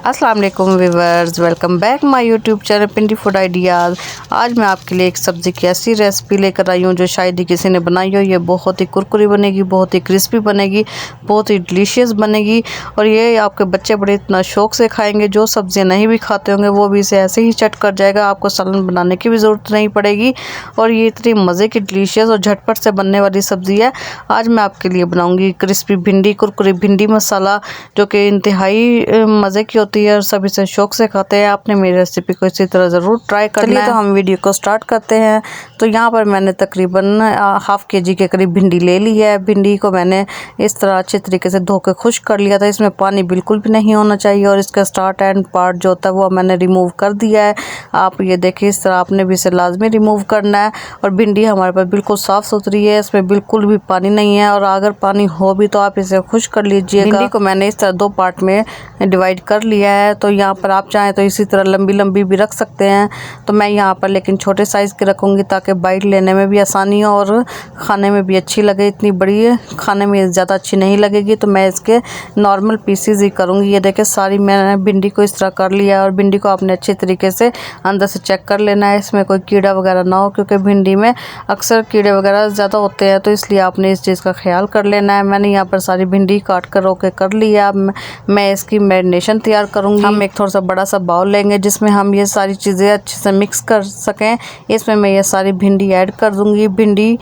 अस्सलाम वालेकुम viewers, welcome back my YouTube channel Pindi food ideas. आज मैं आपके लिए एक सब्ज़ी की ऐसी रेसिपी लेकर आई हूँ जो शायद ही किसी ने बनाई हो। ये बहुत ही कुरकुरी बनेगी, बहुत ही क्रिस्पी बनेगी, बहुत ही डिलीशियस बनेगी और ये आपके बच्चे बड़े इतना शौक से खाएंगे। जो सब्ज़ियाँ नहीं भी खाते होंगे वो भी इसे ऐसे ही चट कर जाएगा, आपको सालन बनाने की भी ज़रूरत नहीं पड़ेगी। और ये इतनी मज़े की डिलीशियस और झटपट से बनने वाली सब्ज़ी है। आज मैं आपके लिए बनाऊँगी क्रिस्पी भिंडी, कुरकुरी भिंडी मसाला, जो कि इंतहाई मज़े की होती है और सभी से शौक से खाते हैं। आपने मेरी रेसिपी को इसी तरह ज़रूर ट्राई करना है। तो हम वीडियो को स्टार्ट करते हैं। तो यहाँ पर मैंने तकरीबन हाफ़ केजी के करीब भिंडी ले ली है। भिंडी को मैंने इस तरह अच्छे तरीके से धो के खुश्क कर लिया था। इसमें पानी बिल्कुल भी नहीं होना चाहिए और इसका स्टार्ट एंड पार्ट जो होता है वो मैंने रिमूव कर दिया है। आप ये देखिए, इस तरह आपने भी इसे लाजमी रिमूव करना है। और भिंडी हमारे पास बिल्कुल साफ़ सुथरी है, इसमें बिल्कुल भी पानी नहीं है और अगर पानी हो भी तो आप इसे खुश्क कर लीजिएगा। भिंडी को मैंने इस तरह दो पार्ट में डिवाइड कर लिया है। तो यहाँ पर आप चाहें तो इसी तरह लंबी लंबी भी रख सकते हैं। तो मैं यहाँ पर लेकिन छोटे साइज़ के रखूँगी ताकि बाइट लेने में भी आसानी हो और खाने में भी अच्छी लगे। इतनी बड़ी खाने में ज़्यादा अच्छी नहीं लगेगी, तो मैं इसके नॉर्मल पीसीज ही करूँगी। ये देखें, सारी मैंने भिंडी को इस तरह कर लिया और भिंडी को आपने अच्छे तरीके से अंदर से चेक कर लेना है, इसमें कोई कीड़ा वगैरह ना हो, क्योंकि भिंडी में अक्सर कीड़े वगैरह ज़्यादा होते हैं। तो इसलिए आपने इस चीज़ का ख्याल कर लेना है। मैंने यहाँ पर सारी भिंडी काट कर रोके कर लिया। अब मैं इसकी मैरिनेशन तैयार करूँगी। हम एक थोड़ा सा बड़ा सा बाउल लेंगे जिसमें हम ये सारी चीज़ें अच्छे से मिक्स कर सकें। इसमें मैं ये सारी भिंडी ऐड कर दूँगी। भिंडी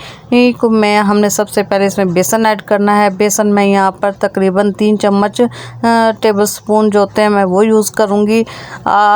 को हमने सबसे पहले इसमें बेसन ऐड करना है। बेसन मैं यहाँ पर तकरीबन 3 चम्मच टेबल स्पून जो होते हैं मैं वो यूज़ करूँगी।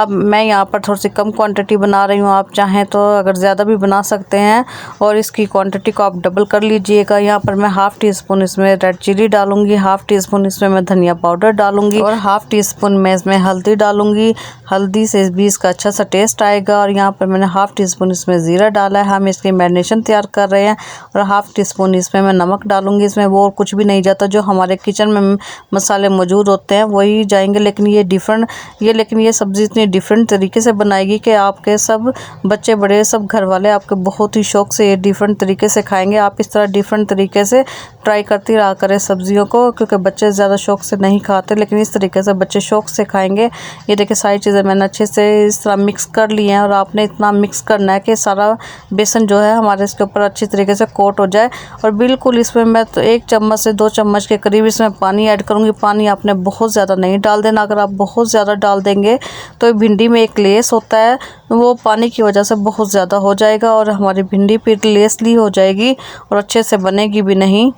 मैं यहाँ पर थोड़ी सी कम क्वांटिटी बना रही हूँ, आप चाहें तो अगर ज़्यादा भी बना सकते हैं और इसकी क्वांटिटी को आप डबल कर लीजिएगा। यहाँ पर मैं हाफ़ टी स्पून इसमें रेड चिली डालूँगी, हाफ़ टी स्पून इसमें मैं धनिया पाउडर डालूँगी और हाफ़ टी स्पून मैं इसमें हल्दी डालूँगी। हल्दी से भी इसका अच्छा सा टेस्ट आएगा। और यहाँ पर मैंने हाफ़ टी स्पून इसमें ज़ीरा डाला है। हम इसकी मैरिनेशन तैयार कर रहे हैं और हाफ़ टी स्पून इसमें मैं नमक डालूँगी। इसमें वो और कुछ भी नहीं जाता, जो हमारे किचन में मसाले मौजूद होते हैं वही जाएंगे। लेकिन ये सब्ज़ी इतनी डिफरेंट तरीके से बनाएगी कि आपके सब बच्चे बड़े सब घर वाले आपके बहुत ही शौक से ये डिफरेंट तरीके से खाएँगे। आप इस तरह डिफरेंट तरीके से ट्राई करती रहा करें सब्जियों को, क्योंकि बच्चे ज़्यादा शौक से नहीं खाते, लेकिन इस तरीके से बच्चे शौक से खाएंगे। ये देखिए, सारी चीज़ें मैंने अच्छे से इस तरह मिक्स कर ली हैं और आपने इतना मिक्स करना है कि सारा बेसन जो है हमारे इसके ऊपर अच्छी तरीके से कोट हो जाए। और बिल्कुल इसमें मैं तो 1 चम्मच से 2 चम्मच के करीब इसमें पानी ऐड करूँगी। पानी आपने बहुत ज़्यादा नहीं डाल देना। अगर आप बहुत ज़्यादा डाल देंगे तो भिंडी में एक लेस होता है, वो पानी की वजह से बहुत ज़्यादा हो जाएगा और हमारी भिंडी फिर लेसली हो जाएगी और अच्छे से बनेगी भी नहीं।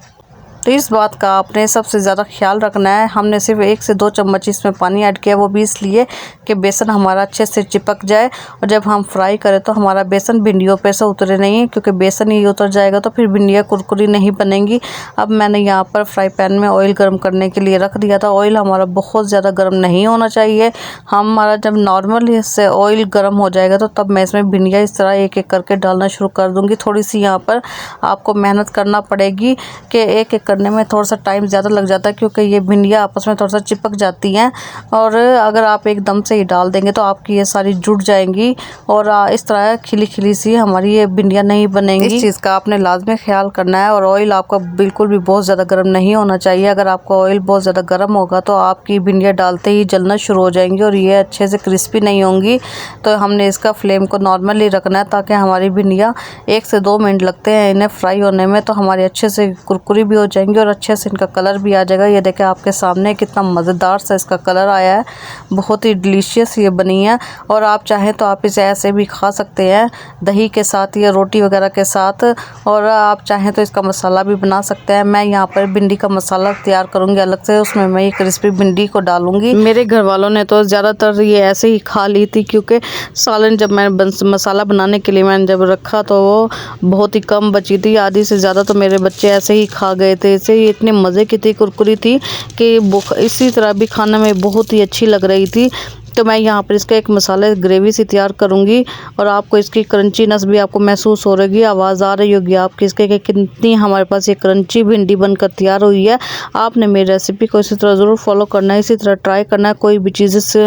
तो इस बात का आपने सबसे ज़्यादा ख्याल रखना है। हमने सिर्फ 1 से 2 चम्मच इसमें पानी ऐड किया, वो भी इसलिए कि बेसन हमारा अच्छे से चिपक जाए और जब हम फ्राई करें तो हमारा बेसन भिंडियों पे से उतरे नहीं, क्योंकि बेसन ही उतर जाएगा तो फिर भिंडियाँ कुरकुरी नहीं बनेंगी। अब मैंने यहाँ पर फ्राई पैन में ऑयल गर्म करने के लिए रख दिया था। ऑयल हमारा बहुत ज़्यादा गर्म नहीं होना चाहिए। हमारा जब नॉर्मल इससे ऑयल गर्म हो जाएगा तो तब मैं इसमें भिंडियाँ इस तरह एक एक करके डालना शुरू कर दूँगी। थोड़ी सी यहाँ पर आपको मेहनत करना पड़ेगी कि एक एक करने में थोड़ा सा टाइम ज़्यादा लग जाता है, क्योंकि ये भिंडियाँ आपस में थोड़ा सा चिपक जाती हैं और अगर आप एकदम से ही डाल देंगे तो आपकी ये सारी जुड़ जाएंगी और इस तरह खिली खिली सी हमारी ये भिंडियाँ नहीं बनेंगी। इस चीज़ का आपने लाजमी ख्याल करना है। और ऑयल आपका बिल्कुल भी बहुत ज़्यादा गर्म नहीं होना चाहिए। अगर आपका ऑयल बहुत ज़्यादा गर्म होगा तो आपकी भिंडियाँ डालते ही जलना शुरू हो जाएंगी और ये अच्छे से क्रिस्पी नहीं होंगी। तो हमने इसका फ्लेम को नॉर्मली रखना है ताकि हमारी भिंडियाँ 1 से 2 मिनट लगते हैं इन्हें फ्राई होने में, तो हमारी अच्छे से कुरकुरी भी हो जाएंगी और अच्छे से इनका कलर भी आ जाएगा। ये देखें आपके सामने कितना मज़ेदार सा इसका कलर आया है, बहुत ही डिलीशियस ये बनी है। और आप चाहें तो आप इसे ऐसे भी खा सकते हैं दही के साथ या रोटी वगैरह के साथ, और आप चाहें तो इसका मसाला भी बना सकते हैं। मैं यहाँ पर भिंडी का मसाला तैयार करूँगी अलग से, उसमें मैं ये क्रिस्पी भिंडी को डालूँगी। मेरे घर वालों ने तो ज़्यादातर ये ऐसे ही खा ली थी, क्योंकि सालन जब मैंने मसाला बनाने के लिए मैंने जब रखा तो वो बहुत ही कम बची थी, आधी से ज़्यादा तो मेरे बच्चे ऐसे ही खा गए थे। इसे इतनी मज़े की थी, कुरकुरी थी कि इसी तरह भी खाने में बहुत ही अच्छी लग रही थी। तो मैं यहाँ पर इसका एक मसाले ग्रेवी सी तैयार करूँगी और आपको इसकी क्रंचीनेस भी आपको महसूस हो रही, आवाज़ आ रही होगी आपकी इसके कि कितनी हमारे पास ये क्रंची भिंडी बनकर तैयार हुई है। आपने मेरी रेसिपी को इसी तरह ज़रूर फॉलो करना है, इसी तरह ट्राई करना है। कोई भी चीज़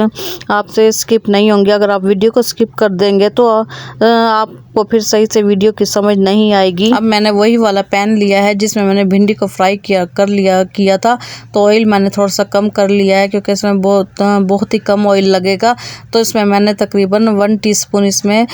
आपसे स्किप नहीं होंगी। अगर आप वीडियो को स्किप कर देंगे तो आप आपको फिर सही से वीडियो की समझ नहीं आएगी। अब मैंने वही वाला पैन लिया है जिसमें मैंने भिंडी को फ्राई किया था। तो ऑयल मैंने थोड़ा सा कम कर लिया है क्योंकि इसमें बहुत ही कम ऑयल लगेगा। तो इसमें मैंने तकरीबन 1 टीस्पून इसमें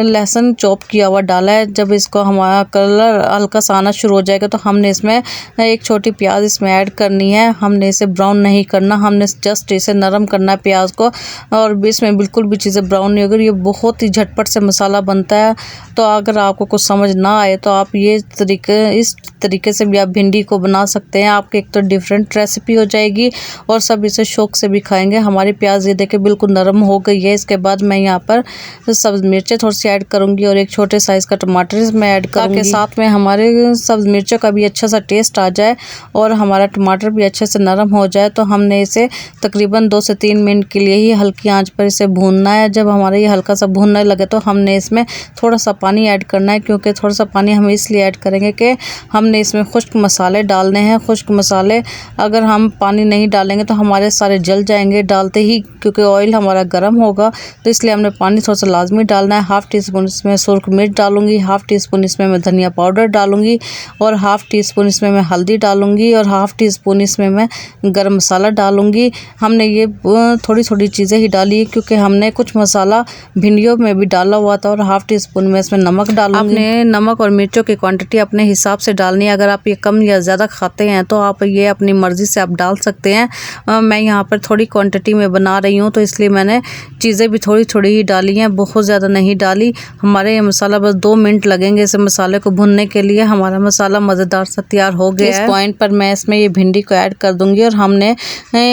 लहसुन चॉप किया हुआ डाला है। जब इसको हमारा कलर हल्का सा आना शुरू हो जाएगा तो हमने इसमें एक छोटी प्याज इसमें ऐड करनी है। हमने इसे ब्राउन नहीं करना, हमने जस्ट इसे नरम करना है प्याज को। और इसमें बिल्कुल भी चीज़ें ब्राउन नहीं होगी। ये बहुत ही झटपट से मसाला बनता है। तो अगर आपको कुछ समझ ना आए तो आप इस तरीके से भी आप भिंडी को बना सकते हैं। आपकी एक तो डिफरेंट रेसिपी हो जाएगी और सब इसे शौक से भी खाएंगे। हमारी प्याज ये देखे बिल्कुल नरम हो गई है। इसके बाद मैं यहाँ पर सब्ज़ मिर्चें थोड़ी सी ऐड करूँगी और एक छोटे साइज़ का टमाटर इसमें ऐड करूँगी, ताकि साथ में हमारे सब्ज़ मिर्चों का भी अच्छा सा टेस्ट आ जाए और हमारा टमाटर भी अच्छे से नरम हो जाए। तो हमने इसे तकरीबन 2 से 3 मिनट के लिए ही हल्की आंच पर इसे भूनना है। जब हमारा ये हल्का सा भूनने लगे तो हमने इसमें थोड़ा सा पानी ऐड करना है, क्योंकि थोड़ा सा पानी हम इसलिए ऐड करेंगे कि हमने इसमें खुश्क मसाले डालने हैं। खुश्क मसाले अगर हम पानी नहीं डालेंगे तो हमारे सारे जल जाएंगे डालते ही, क्योंकि ऑयल हमारा गर्म होगा। तो इसलिए हमने पानी थोड़ा सा लाजमी डालना है। हाफ़ टी स्पून इसमें सुर्ख मिर्च डालूंगी, हाफ़ टी स्पून इसमें मैं धनिया पाउडर डालूंगी और हाफ़ टी स्पून इसमें मैं हल्दी डालूंगी और हाफ़ टी स्पून इसमें मैं गरम मसाला डालूंगी। हमने ये थोड़ी थोड़ी चीज़ें ही डाली है क्योंकि हमने कुछ मसाला भिंडियों में भी डाला हुआ था। और हाफ़ टी स्पून में इसमें नमक डालूंगी। आपने नमक और मिर्चों की क्वांटिटी अपने हिसाब से डालनी है। अगर आप ये कम या ज़्यादा खाते हैं तो आप ये अपनी मर्ज़ी से आप डाल सकते हैं। मैं यहाँ पर थोड़ी क्वांटिटी में बना रही हूँ तो इसलिए मैंने चीज़ें भी थोड़ी थोड़ी ही डाली हैं, बहुत ज़्यादा नहीं डाली। हमारे ये मसाला बस 2 मिनट लगेंगे इस मसाले को भुनने के लिए। हमारा मसाला मज़ेदार सा तैयार हो गया है। इस पॉइंट पर मैं इसमें ये भिंडी को ऐड कर दूंगी और हमने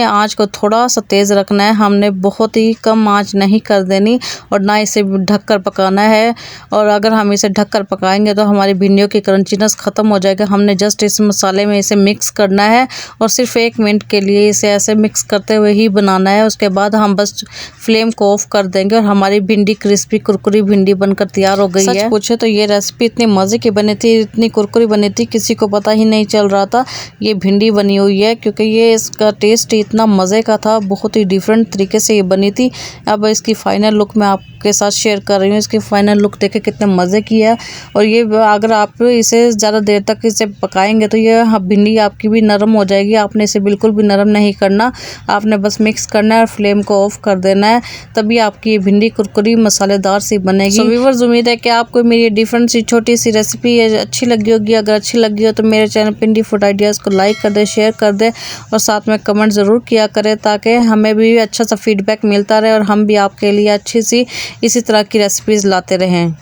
आँच को थोड़ा सा तेज़ रखना है। हमने बहुत ही कम आँच नहीं कर देनी और ना इसे ढककर पकाना है। और अगर हम इसे ढककर पकाएंगे तो हमारी भिंडियों की क्रंचीनेस ख़त्म हो जाएगा। हमने जस्ट इस मसाले में इसे मिक्स करना है और सिर्फ 1 मिनट के लिए इसे ऐसे मिक्स करते हुए ही बनाना है। उसके बाद हम बस फ्लेम को ऑफ कर देंगे और हमारी भिंडी क्रिस्पी कुरकुरी भिंडी बनकर तैयार हो गई है। सच पूछे तो ये रेसिपी इतनी मज़े की बनी थी, इतनी कुरकुरी बनी थी, किसी को पता ही नहीं चल रहा था ये भिंडी बनी हुई है, क्योंकि ये इसका टेस्ट इतना मज़े का था। बहुत ही डिफरेंट तरीके से ये बनी थी। अब इसकी फ़ाइनल लुक मैं आपके साथ शेयर कर रही हूँ। इसकी फ़ाइनल लुक देखे कितने मज़े की है। और ये अगर आप इसे ज़्यादा देर तक इसे पकाएंगे तो ये भिंडी आपकी भी नरम हो जाएगी। आपने इसे बिल्कुल भी नरम नहीं करना, आपने बस मिक्स करना है और फ्लेम को ऑफ कर देना है, तभी आपकी ये भिंडी कुरकुरी मसालेदार सी बनेगी। सो व्यूअर्स, उम्मीद है कि आपको मेरी डिफरेंट सी छोटी सी रेसिपी अच्छी लगी होगी। अगर अच्छी लगी हो तो मेरे चैनल पिंडी फूड आइडियाज़ को लाइक कर दे, शेयर कर दे और साथ में कमेंट ज़रूर किया करें, ताकि हमें भी अच्छा सा फीडबैक मिलता रहे और हम भी आपके लिए अच्छी सी इसी तरह की रेसिपीज़ लाते रहें।